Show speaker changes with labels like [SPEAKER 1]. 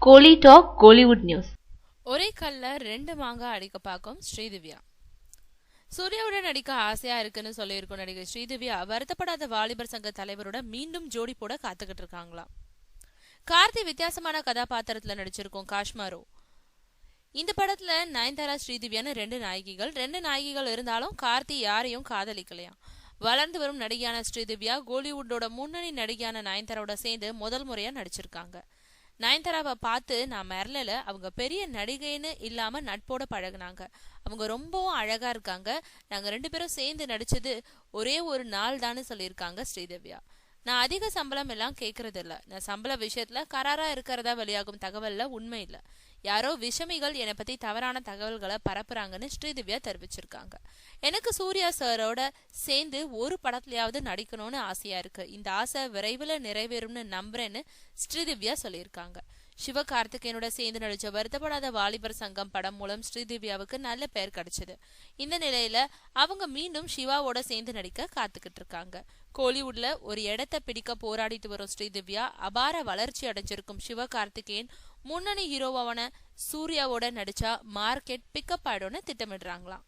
[SPEAKER 1] கோலி talk Kollywood news.
[SPEAKER 2] ஒரே கல்ல ரெண்டு மாங்காய் அடிக்க பார்க்கும் ஸ்ரீதிவ்யா. சூர்யாவுடன் நடிக்க ஆசையா இருக்குன்னு சொல்லியிருக்கும் நடிகை ஸ்ரீதிவ்யா வருத்தப்படாத வாலிபர் சங்க தலைவரோட மீண்டும் ஜோடி போட காத்துக்கிட்டு இருக்காங்களாம். கார்த்தி வித்தியாசமான கதாபாத்திரத்துல நடிச்சிருக்கும் காஷ்மாரோ. இந்த படத்துல நயன்தாரா ஸ்ரீதிவ்யான்னு ரெண்டு நாயகிகள் இருந்தாலும் கார்த்தி யாரையும் காதலிக்கலையாம். வளர்ந்து வரும் நடிகையான ஸ்ரீதிவ்யா கோலிவுட்டோட முன்னணி நடிகையான நயன்தாராவோட சேர்ந்து முதல் முறையா நடிச்சிருக்காங்க. நயன்தாராவை பார்த்து நான் மிரளல, அவங்க பெரிய நடிகைன்னு இல்லாம நட்போட பழகுனாங்க. அவங்க ரொம்பவும் அழகா இருக்காங்க. நாங்க ரெண்டு பேரும் சேர்ந்து நடிச்சது ஒரே ஒரு நாள் தான்னு சொல்லியிருக்காங்க ஸ்ரீதிவ்யா. நான் அதிக சம்பளம் எல்லாம் கேட்கறது இல்ல. நான் சம்பள விஷயத்துல கராரா இருக்கிறதா வெளியாகும் தகவல்ல உண்மை இல்ல. யாரோ விஷமிகள் என்னை பத்தி தவறான தகவல்களை பரப்புறாங்கன்னு ஸ்ரீதிவ்யா தெரிவிச்சிருக்காங்க. எனக்கு சூர்யா சாரோட சேர்ந்து ஒரு படத்துலயாவது நடிக்கணும்னு ஆசையா இருக்கு. இந்த ஆசை விரைவில் நிறைவேறும்னு நம்புறேன்னு ஸ்ரீதிவ்யா சொல்லியிருக்காங்க. சிவகார்த்திகேயனோட சேர்ந்து நடிச்ச வருத்தப்படாத வாலிபர் சங்கம் படம் மூலம் ஸ்ரீதிவ்யாவுக்கு நல்ல பெயர் கிடைச்சது. இந்த நிலையில அவங்க மீண்டும் சிவாவோட சேர்ந்து நடிக்க காத்துக்கிட்டு இருக்காங்க. கோலிவுட்ல ஒரு இடத்தை பிடிக்க போராடிட்டு வரும் ஸ்ரீதிவ்யா அபார வளர்ச்சி அடைஞ்சிருக்கும் சிவகார்த்திகேயன் முன்னணி ஹீரோவான சூர்யாவோட நடிச்சா மார்க்கெட் பிக்கப் ஆயிடும்னு திட்டமிடுறாங்களாம்.